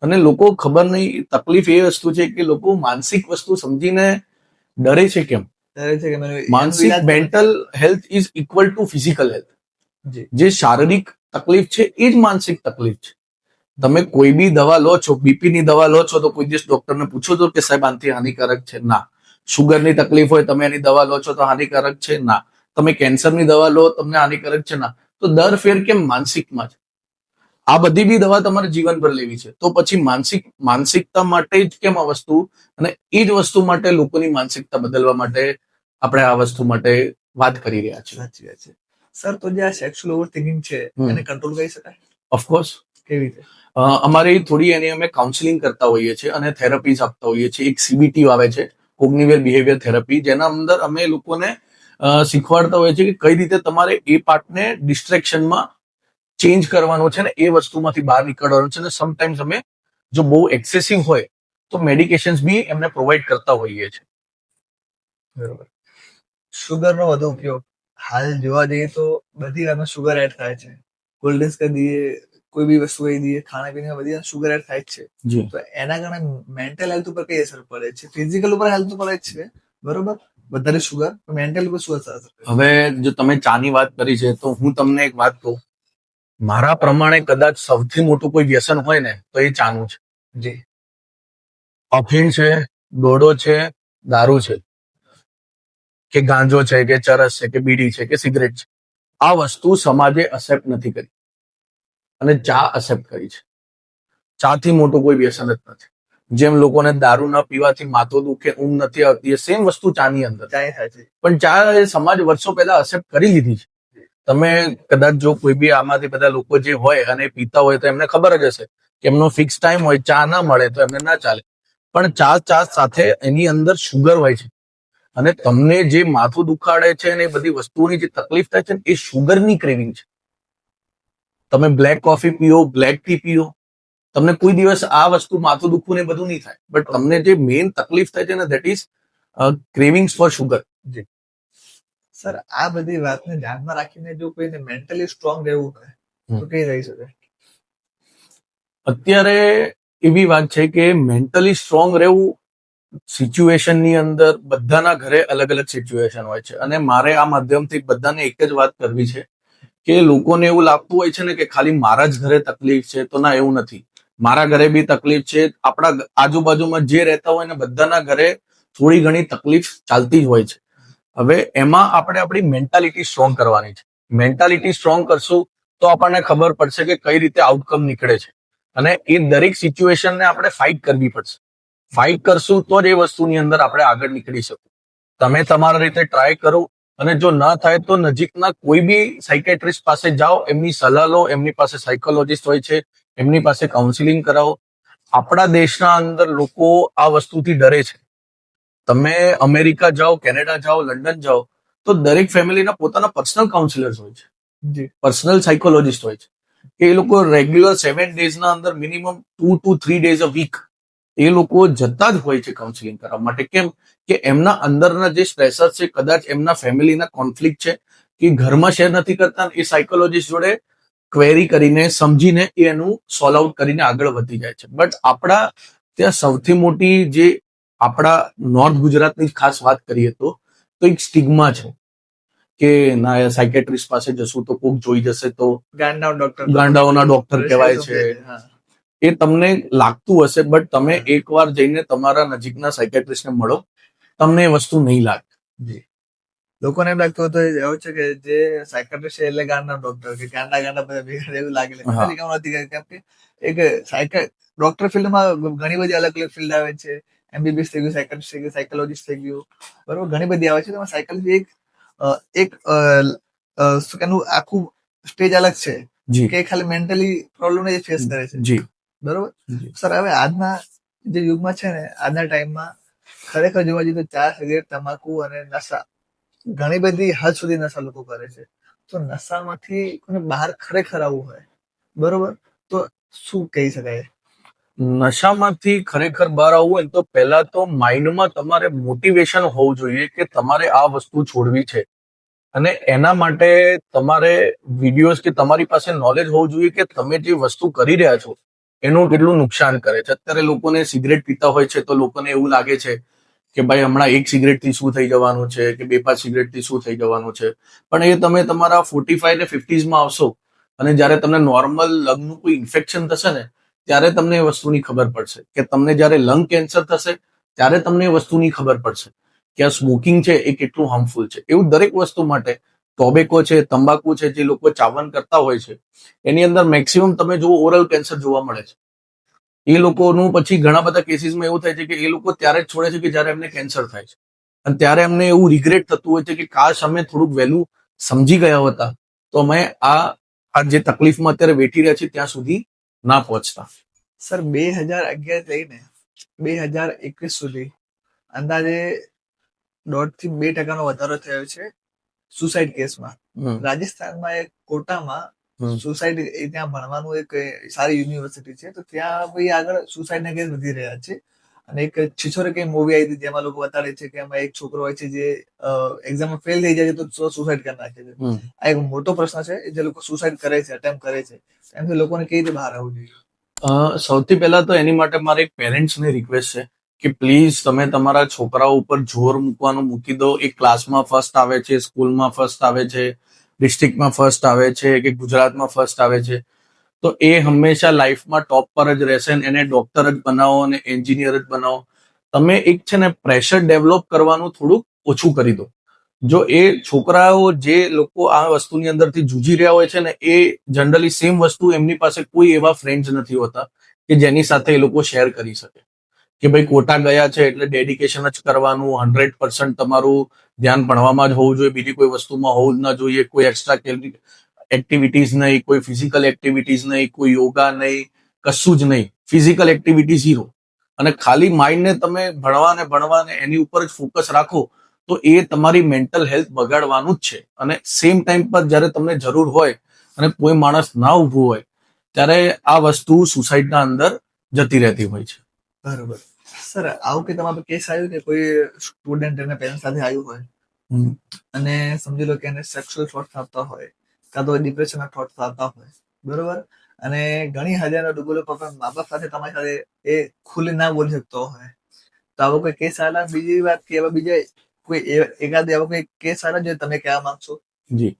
S1: અને લોકો ખબર નહીં, તકલીફ એ વસ્તુ છે કે લોકો માનસિક વસ્તુ સમજીને ડરે છે કેમ.
S2: ત્યારે છે કે મને
S1: માનસિક
S2: એનું ઈલાજ
S1: mental health is equal to physical health.
S2: જી.
S1: જે શારીરિક તકલીફ છે એ જ માનસિક તકલીફ છે. તમે કોઈ બી દવા લો છો, બીપી ની દવા લો છો, તો કોઈ દિવસ ડોક્ટરને પૂછો છો કે સાહેબ આનાથી હાનિકારક છે? ના. શુગરની તકલીફ હોય, તમે એની દવા લો છો તો હાનિકારક છે? ના. તમે કેન્સરની દવા લો, તમને હાનિકારક છે? ના. તો દર ફેર કેમ માનસિકમાં છે? આ બધી બી દવા તમારે જીવનભર લેવી છે, તો પછી માનસિકતા માટે જ કેમ આ વસ્તુ? અને એ જ વસ્તુ માટે લોકોની માનસિકતા બદલવા માટે આપણે આ વસ્તુ માટે વાત કરી રહ્યા છીએ.
S2: સાચી વાત છે. સર, તો જે આ સેક્સ્યુઅલ ઓવરથિંકિંગ છે એને કંટ્રોલ કરી શકાય?
S1: ઓફકોર્સ.
S2: કેવી રીતે?
S1: અમારી થોડી એની અમે કાઉન્સિલિંગ કરતા હોઈએ છીએ અને થેરપીઝ આપતા હોઈએ છીએ. એક CBT આવે છે, કોગ્નિટિવ બિહેવિયર થેરપી, જેના અંદર અમે લોકોને શીખવાડતા હોઈએ છીએ કે કઈ રીતે તમારે એ પાર્ટને ડિસ્ટ્રેક્શનમાં ચેન્જ કરવાનો છે ને એ વસ્તુમાંથી બહાર નીકળવાનો છે. અને સમટાઈમ્સ અમે જો બહુ એક્સેસિવ હોય તો મેડિકેશન્સ બી એમને પ્રોવાઈડ કરતા હોઈએ છીએ.
S2: બરોબર. શુગરનો વધુ ઉપયોગ હાલ જોવા જઈએ તો બધી વાતમાં શુગર એડ થાય છે. કોલ્ડ ડ્રિંક્સ કરી દઈએ, કોઈ બી વસ્તુ કહી દઈએ, ખાણા પીણા બધી શુગર એડ થાય જ છે.
S1: જી.
S2: તો એના કારણે મેન્ટલ હેલ્થ ઉપર કઈ અસર પડે છે? ફિઝિકલ ઉપર હેલ્થ પડે જ છે, બરોબર, વધારે શુગર, મેન્ટલ ઉપર શું અસર કરે?
S1: હવે જો તમે ચાની વાત કરી છે તો હું તમને એક વાત કહું. મારા પ્રમાણે કદાચ સૌથી મોટું કોઈ વ્યસન હોય ને તો એ ચાનું છે.
S2: જી.
S1: અફીણ છે, દોડો છે, દારૂ છે, કે ગાંજો છે, કે ચરસ છે, કે બીડી છે, કે સિગરેટ છે, આ વસ્તુ સમાજે અસેપ્ટ નથી કરી અને ચા અસેપ્ટ કરી છે. ચાથી મોટું કોઈ વ્યસન જ નથી. જેમ લોકોને દારૂ ન પીવાથી માથું દુખે, ઊંઘ નથી આવતી, એ સેમ વસ્તુ ચાની અંદર
S2: ચાય થાય છે.
S1: પણ ચા એ સમાજ વર્ષો પહેલા અસેપ્ટ કરી લીધી છે. તમે કદાચ જો કોઈ બી આમાંથી બધા લોકો જે હોય અને પીતા હોય તો એમને ખબર જ હશે કે એમનો ફિક્સ ટાઈમ હોય, ચા ના મળે તો એમને ના ચાલે. પણ ચા સાથે એની અંદર શુગર હોય છે અને તમને જે માથું દુખાડે છે અને એ બધી વસ્તુઓની જે તકલીફ થાય છે એ શુગરની ક્રેવિંગ છે. તમે બ્લેક કોફી પીઓ, બ્લેક ટી પીઓ, તમને કોઈ દિવસ આ વસ્તુ માથું દુખવું ને બધું નહીં થાય. બટ તમને જે મેઇન તકલીફ થાય છે ને that is cravings for sugar.
S2: Sir, આ બધી વાતને ધ્યાનમાં રાખીને જો કોઈને મેન્ટલી સ્ટ્રોંગ રહેવું હોય તો કઈ રહી શકે?
S1: અત્યારે એવી વાત છે કે મેન્ટલી સ્ટ્રોંગ રહેવું સિચ્યુએશનની અંદર બધાના ઘરે અલગ અલગ સિચ્યુએશન હોય છે. અને મારે આ માધ્યમથી બધાને એક જ વાત કરવી છે કે લોકોને એવું લાગતું હોય છે ને કે ખાલી મારા જ ઘરે તકલીફ છે, તો ના, એવું નથી. મારા ઘરે બી તકલીફ છે, આપણા આજુબાજુમાં જે રહેતા હોય ને બધાના ઘરે થોડી ઘણી તકલીફ ચાલતી જ હોય છે. હવે એમાં આપણે આપણી મેન્ટાલિટી સ્ટ્રોંગ કરવાની છે. મેન્ટાલિટી સ્ટ્રોંગ કરશું તો આપણને ખબર પડશે કે કઈ રીતે આઉટકમ નીકળે છે. અને એ દરેક સિચ્યુએશનને આપણે ફાઇટ કરવી પડશે. ફાઇટ કરશું તો જ એ વસ્તુની અંદર આપણે આગળ નીકળી શકું. તમે તમારા રીતે ટ્રાય કરો અને જો ન થાય તો નજીકના કોઈ બી સાયકેટ્રિસ્ટ પાસે જાઓ, એમની સલાહ લો, એમની પાસે સાયકોલોજીસ્ટ હોય છે, એમની પાસે કાઉન્સિલિંગ કરાવો. આપણા દેશના અંદર લોકો આ વસ્તુથી ડરે છે. તમે અમેરિકા જાઓ, કેનેડા જાઓ, લંડન જાઓ તો દરેક ફેમિલીના પોતાના પર્સનલ કાઉન્સિલર્સ હોય છે, પર્સનલ સાયકોલોજીસ્ટ હોય છે, કે એ લોકો રેગ્યુલર 7 ડેઝના અંદર minimum 2 to 3 days a week એ લોકો જતા જ હોય છે કાઉન્સિલિંગ કરવા માટે. કેમ કે એમના અંદરના જે સ્ટ્રેસર છે, કદાચ એમના ફેમિલીના કોન્ફ્લિક્ટ છે કે ઘરમાં શેર નથી કરતા, એ સાયકોલોજીસ્ટ જોડે ક્વેરી કરીને સમજીને એનું સોલ્વ આઉટ કરીને આગળ વધી જાય છે. બટ આપણા ત્યાં સૌથી મોટી જે આપણા નોર્થ ગુજરાતની ખાસ વાત કરીએ તો એક સ્ટિગ્મા છે કે ના, સાયકેટ્રિસ્ટ પાસે જશું તો કોક જોઈ જશે તો ગાંડાઓના ડોક્ટર કહેવાય છે. એ તમને લાગતું હશે, બટ તમે એકવાર જઈને તમારા નજીકના સાયકેટ્રિસ્ટને મળો, તમને એ વસ્તુ નહીં લાગે.
S2: લોકોને એમ લાગતું હતું એવું છે કે જે સાયકેટ્રિસ્ટ છે એટલે ગાંડા ડોક્ટર, કે ગાંડા બધા ભેગા એવું લાગે. નથી, કેમ કે એક ડોક્ટર ફિલ્ડમાં ઘણી બધી અલગ અલગ ફિલ્ડ આવે છે. MBBS થઈ ગયું, સાયકેટ્રિસ્ટ થઈ ગયું, સાયકોલોજીસ્ટ થઈ ગયું, બરોબર, ઘણી બધી આવે છે. સાયકોલોજી એક એનું આખું સ્ટેજ અલગ છે
S1: જી
S2: કે ખાલી મેન્ટલી પ્રોબ્લેમ જ ફેસ કરે છે,
S1: જી
S2: બરોબર.
S1: જી.
S2: સર હવે આજના જે યુગમાં છે ને, આજના ટાઈમમાં ખરેખર જોવા જઈએ તો ચા, સિગરેટ, તમાકુ અને નશા, ઘણી બધી હદ સુધી નશા લોકો કરે છે. તો નશામાંથી કોઈને બહાર ખરેખર આવવું હોય, બરોબર, તો શું કહી શકાય?
S1: નશામાંથી ખરેખર બહાર આવવું હોય ને તો પહેલા તો માઇન્ડમાં તમારે મોટિવેશન હોવું જોઈએ કે તમારે આ વસ્તુ છોડવી છે. અને એના માટે તમારે વિડીયોઝ કે તમારી પાસે નોલેજ હોવું જોઈએ કે તમે જે વસ્તુ કરી રહ્યા છો એનું કેટલું નુકસાન કરે છે. અત્યારે લોકોને સિગરેટ પીતા હોય છે તો લોકોને એવું લાગે છે કે ભાઈ હમણાં એક સિગરેટથી શું થઈ જવાનું છે કે બે પાંચ સિગરેટથી શું થઈ જવાનું છે. પણ એ તમે તમારા 45 ને 50s આવશો અને જ્યારે તમને નોર્મલ લંગનું કોઈ ઇન્ફેક્શન થશે ને ત્યારે તમને એ વસ્તુની ખબર પડશે કે તમને જ્યારે લંગ કેન્સર થશે ત્યારે તમને એ વસ્તુની ખબર પડશે કે આ સ્મોકિંગ છે એ કેટલું હાર્મફુલ છે. એવું દરેક વસ્તુ માટે ટોબેકો છે, તંબાકુ છે, જે લોકો ચાવન કરતા હોય છે એની અંદર મેક્સિમમ તમે જુઓ ઓરલ કેન્સર જોવા મળે છે. એ લોકોનું પછી ઘણા બધા કેસીસમાં એવું થાય છે કે એ લોકો ત્યારે જ છોડે છે કે જ્યારે એમને કેન્સર થાય છે અને ત્યારે એમને એવું રિગ્રેટ થતું હોય છે કે કાશ અમે થોડુંક વહેલું સમજી ગયા હતા તો અમે આ જે તકલીફમાં અત્યારે વેઠી રહ્યા છીએ ત્યાં સુધી ના પહોંચતા.
S2: સર 2011 લઈને 2021 સુધી અંદાજે 1.5% થી 2% વધારો થયો છે સુસાઇડ કેસમાં. રાજસ્થાનમાં એક કોટામાં સુસાઇડ, ત્યાં ભણવાનું એક સારી યુનિવર્સિટી છે, તો ત્યાં ભાઈ આગળ સુસાઇડના કેસ વધી રહ્યા છે. અને એક છિછોરે કઈ મૂવી આવી હતી જેમાં લોકો બતાડે છે કે એમાં એક છોકરો હોય છે જે એક્ઝામમાં ફેલ થઈ જાય છે તો સુસાઇડ કરી નાખે છે. આ એક મોટો પ્રશ્ન છે જે લોકો સુસાઇડ કરે છે, અટેમ્પ કરે છે, એમથી લોકોને કેવી રીતે બહાર આવવું જોઈએ?
S1: સૌથી પહેલા તો એની માટે મારે એક પેરેન્ટ્સને રિક્વેસ્ટ છે કે પ્લીઝ તમે તમારા છોકરાઓ ઉપર જોર મૂકવાનું મૂકી દો. એ ક્લાસમાં ફર્સ્ટ આવે છે, સ્કૂલમાં ફર્સ્ટ આવે છે, ડિસ્ટ્રિક્ટમાં ફર્સ્ટ આવે છે કે ગુજરાતમાં ફર્સ્ટ આવે છે તો એ હંમેશા લાઈફમાં ટોપ પર જ રહેશે. એને ડોક્ટર જ બનાવો અને એન્જિનિયર જ બનાવો. તમે એક છે ને પ્રેશર ડેવલપ કરવાનું થોડુંક ઓછું કરી દો. જો એ છોકરાઓ, જે લોકો આ વસ્તુની અંદરથી જૂજી રહ્યા હોય છે ને, એ જનરલી સેમ વસ્તુ એમની પાસે કોઈ એવા ફ્રેન્ડ્સ નથી હોતા કે જેની સાથે એ લોકો શેર કરી શકે કે ભાઈ કોટા ગયા છે એટલે ડેડિકેશન જ કરવાનું, 100% તમારું ધ્યાન ભણવામાં જ હોવું જોઈએ, બીજી કોઈ વસ્તુમાં હોવું જ ના જોઈએ, કોઈ એક્સ્ટ્રા એક્ટિવિટીઝ નહીં, કોઈ ફિઝિકલ એક્ટિવિટીઝ નહીં, કોઈ યોગા નહીં, કશું જ નહીં. Physical activity zero. અને ખાલી માઇન્ડને તમે ભણવાને એની ઉપર જ ફોકસ રાખો તો એ તમારી મેન્ટલ હેલ્થ બગાડવાનું જ છે. અને સેમ ટાઈમ પર જ્યારે તમને જરૂર હોય અને કોઈ માણસ ના ઊભું હોય ત્યારે આ વસ્તુ સુસાઇડના અંદર જતી રહેતી હોય છે.
S2: બરોબર. સર, આવું કે તમારા કેસ આવ્યું કે કોઈ સ્ટુડન્ટ એના પેરેન્ટ સાથે આવ્યું હોય અને સમજી લો કે એને સેક્સ્યુઅલ થોટ્સ આવતા હોય કાં તો ડિપ્રેશનના થોટ્સ આવતા હોય, બરોબર, અને ઘણી હજારો ડૂબેલો પપ્પા મા બાપ સાથે તમારી સાથે એ ખુલ્લી ના બોલી શકતો હોય, તો આવો કોઈ કેસ આવેલા? બીજી વાત કે એવા બીજા કોઈ એકાદ એવો કોઈ કેસ આવેલા જે તમે કહેવા માંગશો? જી,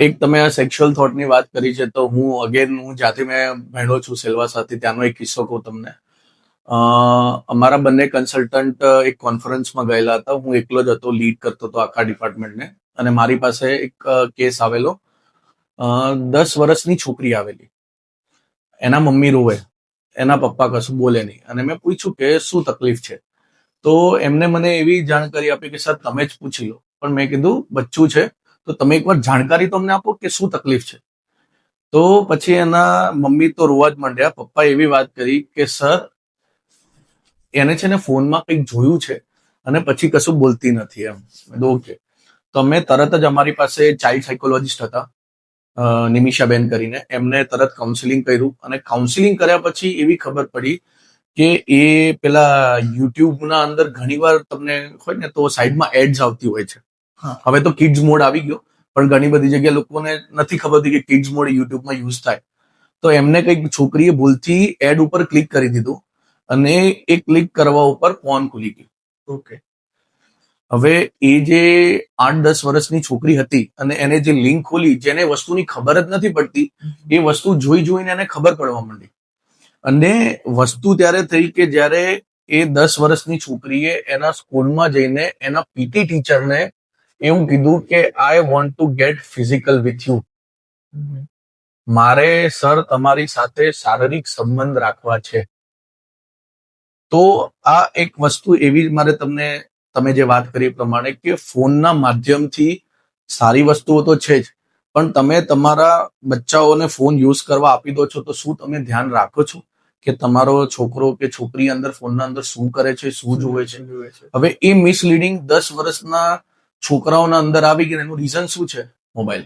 S1: એક તમે આ સેક્સ્યુઅલ થોટની વાત કરી છે તો હું જ્યાંથી મેં ભણ્યો છું સેલવાસાથી, ત્યાંનો એક કિસ્સો કહું તમને. અમારા બંને કન્સલ્ટન્ટ એક કોન્ફરન્સમાં ગયેલા હતા. હું એકલો જ હતો, લીડ કરતો હતો આખા ડિપાર્ટમેન્ટને. અને મારી પાસે એક કેસ આવેલો. 10 વર્ષની છોકરી આવેલી, એના મમ્મી રોવે, એના પપ્પા કશું બોલે નહીં. અને મેં પૂછ્યું કે શું તકલીફ છે, તો એમને મને એવી જાણકારી આપી કે સર તમે જ પૂછી લો. પણ મેં કીધું બચ્ચું છે તો તમે એકવાર જાણકારી તો અમને આપો કે શું તકલીફ છે. તો પછી એના મમ્મી તો રોવા જ માંડ્યા. પપ્પા એવી વાત કરી કે સર એને છે ને ફોનમાં કંઈક જોયું છે અને પછી કશું બોલતી નથી એમ. ઓકે. તો અમે તરત જ, અમારી પાસે ચાઇલ્ડ સાયકોલોજીસ્ટ હતા નિમિષાબેન કરીને, એમને તરત કાઉન્સિલિંગ કર્યું. અને કાઉન્સિલિંગ કર્યા પછી એવી ખબર પડી કે એ પેલા યુટ્યુબના અંદર ઘણીવાર તમને હોય ને તો સાઈડમાં એડ્સ આવતી હોય છે. હવે તો કિડ્સ મોડ આવી ગયો, પણ ઘણી બધી જગ્યાએ લોકોને નથી ખબર કે કિડ્સ મોડ યુટ્યુબમાં યુઝ થાય. તો એમને કંઈક છોકરીએ ભૂલથી એડ ઉપર ક્લિક કરી દીધું અને એ ક્લિક કરવા ઉપર ફોન ખુલી ગયું. ઓકે. હવે એ જે 8-10 વર્ષની છોકરી હતી અને એને જે લિંક ખોલી, જેને વસ્તુની ખબર જ નથી પડતી, એ વસ્તુ જોઈને એને ખબર પડવા માંડી. અને વસ્તુ ત્યારે થઈ કે જ્યારે એ 10 વર્ષની છોકરીએ એના સ્કૂલમાં જઈને એના પીટી ટીચરને એવું કીધું કે I want to gate physical with you. મારે સર તમારી સાથે શારીરિક સંબંધ રાખવા છે. તો આ એક વસ્તુ એવી મારે તમે જે વાત કરી પ્રમાણે કે ફોનના માધ્યમથી સારી વસ્તુઓ તો છે જ, પણ તમે તમારા બચ્ચાઓને ફોન યુઝ કરવા આપી દો છો તો શું તમે ધ્યાન રાખો છો કે તમારો છોકરો કે છોકરી અંદર ફોનના અંદર શું કરે છે, શું જોવે છે? હવે એ મિસલીડિંગ 10 વર્ષના છોકરાઓના અંદર આવી ગઈ. એનું રીઝન શું છે? મોબાઈલ.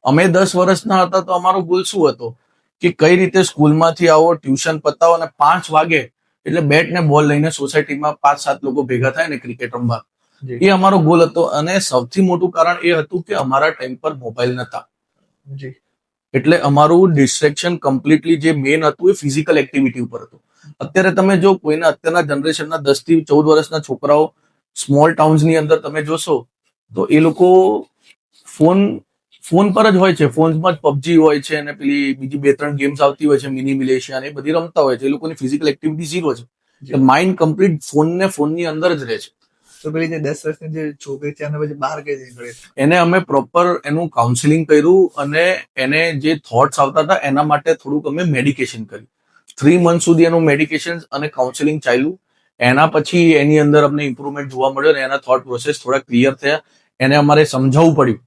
S1: અમે 10 વર્ષના હતા તો અમારો ગોલ શું હતો કે કઈ રીતે સ્કૂલમાંથી આવો, ટ્યુશન પતાવો અને 5 વાગે એટલે બેટ ને બોલ લઈને સોસાયટીમાં 5-7 લોકો ભેગા થાય ને ક્રિકેટ રમવા. એ અમારો ગોલ હતો. અને સૌથી મોટું કારણ એ હતું કે અમારા ટાઈમ પર મોબાઈલ નતા. એટલે અમારું ડિસ્ટ્રેક્શન કમ્પ્લીટલી જે મેઇન હતું એ ફિઝિકલ એક્ટિવિટી ઉપર હતું. અત્યારે તમે જો કોઈના અત્યારના જનરેશનના 10 થી 14 વર્ષના છોકરાઓ સ્મોલ ટાઉન્સની અંદર તમે જોશો તો એ લોકો ફોન પર જ હોય છે. ફોનમાં જ પબજી હોય છે અને પેલી બીજી 2-3 ગેમ્સ આવતી હોય છે, મિની મિલેશિયા, એ બધી રમતા હોય છે. એ લોકોની ફિઝિકલ એક્ટિવિટી ઝીરો છે. માઇન્ડ કમ્પ્લીટ ફોનની અંદર જ રહે છે.
S2: તો પેલી જે 10 વર્ષની જે છોકરી છે એને પછી બહાર કઈ નીકળે?
S1: એને અમે પ્રોપર એનું કાઉન્સિલિંગ કર્યું અને એને જે થોટ્સ આવતા હતા એના માટે થોડુંક અમે મેડિકેશન કર્યું. 3 મંથ સુધી એનું મેડિકેશન અને કાઉન્સિલિંગ ચાલ્યું. એના પછી એની અંદર અમને ઇમ્પ્રુવમેન્ટ જોવા મળ્યો અને એના થોટ પ્રોસેસ થોડા ક્લિયર થયા. એને અમારે સમજાવવું પડ્યું.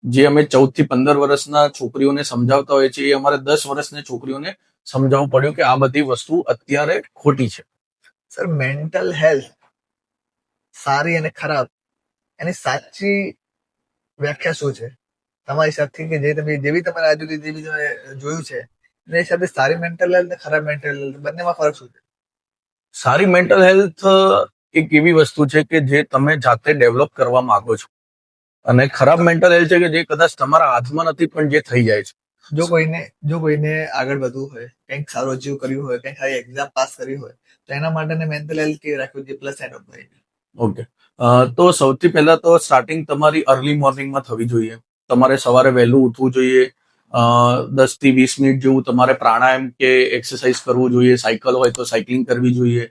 S1: જે અમે 14 થી 15 વર્ષના છોકરીઓને સમજાવતા હોય છે એ અમારે 10 વર્ષની છોકરીઓને સમજાવવું પડ્યું કે આ બધી વસ્તુ અત્યારે ખોટી છે.
S2: સર, મેન્ટલ હેલ્થ સારી અને ખરાબ એની સાચી વ્યાખ્યા શું છે તમારા હિસાબથી? કે જેવી તમારા આજુ જેવી તમે જોયું છે એના હિસાબે સારી મેન્ટલ હેલ્થ અને ખરાબ મેન્ટલ હેલ્થ બંનેમાં ફરક શું છે?
S1: સારી મેન્ટલ હેલ્થ એક એવી વસ્તુ છે કે જે તમે જાતે ડેવલપ કરવા માંગો છો, અને ખરાબ મેન્ટલ હેલ્થ છે કે જે કદાચ તમારા હાથમાં નથી પણ જે થઈ જાય છે.
S2: જો કોઈને આગળ વધવું હોય, કંઈક સારું અચીવ કર્યું હોય, કંઈક સારી એક્ઝામ પાસ કરી હોય તો એના માટે મેન્ટલ હેલ્થ કેવી રાખવી જોઈએ પ્લસ એન્ડ ઓફ?
S1: ઓકે, તો સૌથી પહેલા તો સ્ટાર્ટિંગ તમારી અર્લી મોર્નિંગમાં થવી જોઈએ. તમારે સવારે વહેલું ઉઠવું જોઈએ. 10 થી 20 મિનિટ જેવું તમારે પ્રાણાયામ કે એક્સરસાઇઝ કરવું જોઈએ. સાયકલ હોય તો સાયકલિંગ કરવી જોઈએ.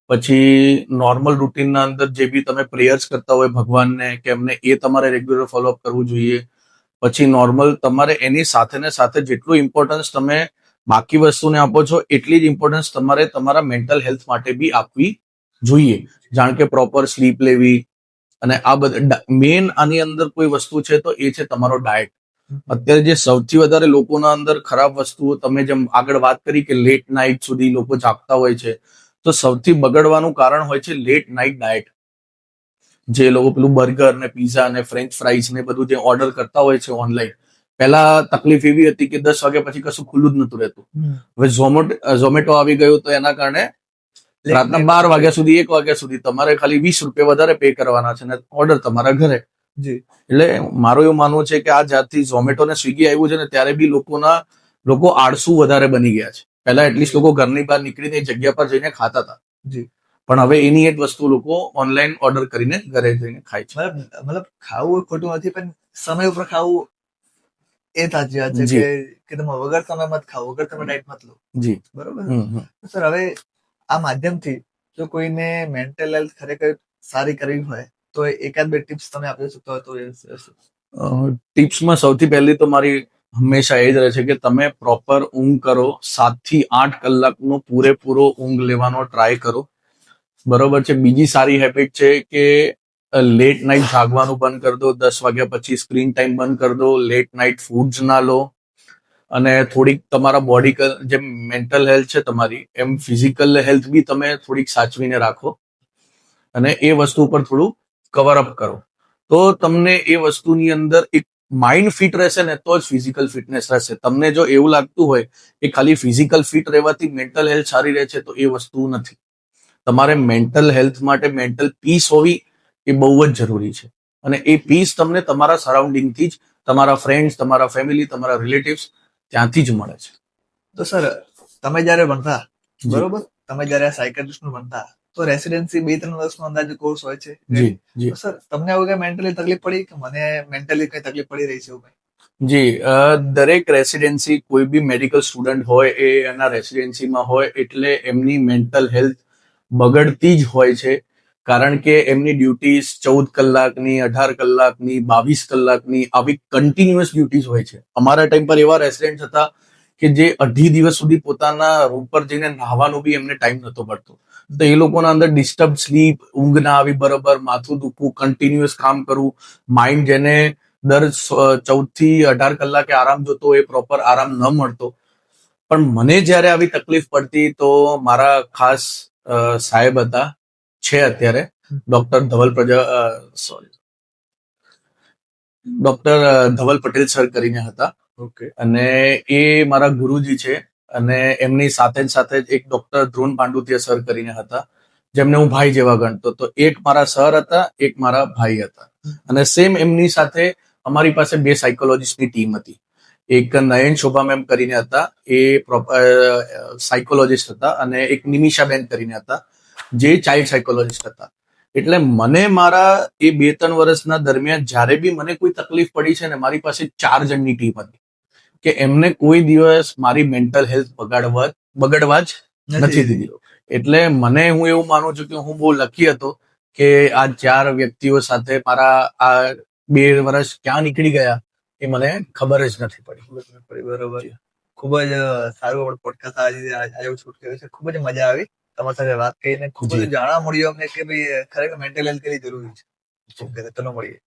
S1: પછી નોર્મલ રૂટીનના અંદર જે બી તમે પ્રેયર્સ કરતા હોય ભગવાનને કે એમને એ તમારે રેગ્યુલર ફોલોઅપ કરવું જોઈએ. પછી નોર્મલ તમારે એની સાથે ને સાથે જેટલું ઇમ્પોર્ટન્સ તમે બાકી વસ્તુને આપો છો એટલી જ ઇમ્પોર્ટન્સ તમારે તમારા મેન્ટલ હેલ્થ માટે બી આપવી જોઈએ. જાણ કે પ્રોપર સ્લીપ લેવી અને આ બધા મેઇન આની અંદર કોઈ વસ્તુ છે તો એ છે તમારો ડાયટ. અત્યારે જે સૌથી વધારે લોકોના અંદર ખરાબ વસ્તુઓ, તમે જેમ આગળ વાત કરી કે લેટ નાઇટ સુધી લોકો જાગતા હોય છે, તો સૌથી બગડવાનું કારણ હોય છે લેટ નાઇટ ડાયટ. જે લોકો પેલું બર્ગર ને પીઝા ને ફ્રેન્ચ ફ્રાઈઝ ને બધું જે ઓર્ડર કરતા હોય છે ઓનલાઈન, પહેલા તકલીફ એવી હતી કે 10 વાગ્યા પછી કશું ખુલ્લું જ નતું રહેતું. હવે ઝોમેટો આવી ગયું તો એના કારણે રાતના 12 વાગ્યા સુધી 1 વાગ્યા સુધી તમારે ખાલી 20 રૂપિયા વધારે પે કરવાના છે ને ઓર્ડર તમારા ઘરે. એટલે મારું એવું માનવું છે કે આ જ્યારથી ઝોમેટો ને સ્વિગી આવ્યું છે ને ત્યારે બી લોકો આળસુ વધારે બની ગયા છે. પહેલા એટલીસ્ટ લોકો ઘરની બહાર નીકળીને એ જગ્યા પર જઈને ખાતા હતા, પણ હવે એની એક વસ્તુ લોકો ઓનલાઈન ઓર્ડર કરીને ઘરે જઈને ખાય છે.
S2: મતલબ ખાવું ખોટું નથી, પણ સમય ઉપર ખાવું એ સાચી વાત છે કે તમે વગર સમયમાં જ ખાઓ, વગર તમે ડાયટ મત લો.
S1: જી
S2: બરોબર. સર, હવે આ માધ્યમથી જો કોઈને મેન્ટલ હેલ્થ ખરેખર સારી કરવી હોય તો એકાદ બે ટિપ્સ તમે આપી શકતો હોય તો?
S1: ટિપ્સમાં સૌથી પહેલી તો મારી હંમેશા એ જ રહે છે કે તમે પ્રોપર ઊંઘ કરો. 7 થી 8 કલાકનો પૂરેપૂરો ઊંઘ લેવાનો ટ્રાય કરો. બરોબર છે. બીજી સારી હેબિટ છે કે લેટ નાઇટ જાગવાનું બંધ કરી દો. 10 વાગ્યા પછી સ્ક્રીન ટાઈમ બંધ કરી દો. લેટ નાઇટ ફૂડ્સ ના લો. અને થોડીક તમારા બોડી, જેમ મેન્ટલ હેલ્થ છે તમારી, એમ ફિઝિકલ હેલ્થ બી તમે થોડીક સાચવીને રાખો અને એ વસ્તુ પર થોડું કવર અપ કરો. તો તમને એ વસ્તુની અંદર એક માઇન્ડ ફિટ રહેશે ને તો જ ફિઝિકલ ફિટનેસ રહેશે. તમને જો એવું લાગતું હોય કે ખાલી ફિઝિકલ ફિટ રહેવાથી મેન્ટલ હેલ્થ સારી રહે છે તો એ વસ્તુ નથી. તમારે મેન્ટલ હેલ્થ માટે મેન્ટલ પીસ હોવી એ બહુ જ જરૂરી છે. અને એ પીસ તમને તમારા સરાઉન્ડિંગથી જ, તમારા ફ્રેન્ડ્સ, તમારા ફેમિલી, તમારા રિલેટિવ્સ ત્યાંથી જ મળે છે.
S2: તો સર, તમે જયારે ભણતા, બરોબર, તમે જયારે સાયકાટ્રિસ્ટ નું ભણતા તો રેસિડેન્સી 2-3 વર્ષનો અંદાજે કોર્સ હોય છે.
S1: જી જી.
S2: સર, તમને આવું કઈ મેન્ટલી તકલીફ પડી કે મને મેન્ટલી કઈ તકલીફ પડી રહી છે એવું કઈ?
S1: જી, દરેક રેસિડેન્સી, કોઈ બી મેડિકલ સ્ટુડન્ટ હોય એ એના રેસિડેન્સીમાં હોય એટલે એમની મેન્ટલ હેલ્થ બગડતી જ હોય છે. કારણ કે એમની ડ્યુટીઝ 14 કલાકની, 18 કલાકની, 22 કલાકની આવી કન્ટિન્યુઅસ ડ્યુટીઝ હોય છે. અમારા ટાઈમ પર એવા રેસિડેન્ટ હતા કે જે 2.5 દિવસ સુધી પોતાના રૂમ પર જઈને નહાવાનો બી એમને ટાઈમ નતો પડતો. તો એ લોકોના અંદર ડિસ્ટર્બ સ્લીપ, ઊંઘ ના આવી બરોબર, માથું દુખવું, કન્ટિન્યુઅસ કામ કરવું, માઇન્ડ જેને દર 14 થી 18 કલાકે આરામ જોતો, એ પ્રોપર આરામ ન મળતો. પણ મને જ્યારે આવી તકલીફ પડતી તો મારા ખાસ સાહેબ હતા, છે અત્યારે, ડોક્ટર ધવલ પટેલ સર કરીને હતા.
S2: ઓકે.
S1: અને એ મારા ગુરુજી છે. અને એમની સાથે જ સાથે એક ડોક્ટર ધ્રુન પાંડુતિયા સર કરીને હતા, જેમને હું ભાઈ જેવા ગણતો. તો એક મારા સર હતા, એક મારા ભાઈ હતા. અને સેમ એમની સાથે અમારી પાસે 2 સાયકોલોજીસ્ટની ટીમ હતી. એક નયન શોભા મેમ કરીને હતા, એ સાયકોલોજીસ્ટ હતા. અને એક નિમિષાબેન કરીને હતા, જે ચાઇલ્ડ સાયકોલોજીસ્ટ હતા. એટલે મને મારા એ 2-3 વર્ષના દરમિયાન જ્યારે બી મને કોઈ તકલીફ પડી છે ને, મારી પાસે 4 જણની ટીમ હતી કે એમને કોઈ દિવસ મારી મેન્ટલ હેલ્થ બગડવા જ નથી દીધી. એટલે મને, હું એવું માનું છું કે હું બહુ લકી હતો કે આ 4 વ્યક્તિઓ સાથે મારા આ 2 વર્ષ ક્યાં નીકળી ગયા એ મને ખબર જ નથી પડી.
S2: બરોબર. ખૂબ જ સારું પોડકાસ્ટ આજે શૂટ કર્યું છે. ખૂબ જ મજા આવી તમારી સાથે વાત કરીને. ખૂબ જ જાણવા મળ્યું અમને કે ભાઈ ખરેખર મેન્ટલ હેલ્થ કેટલી જરૂરી છે. ચલો મળીએ.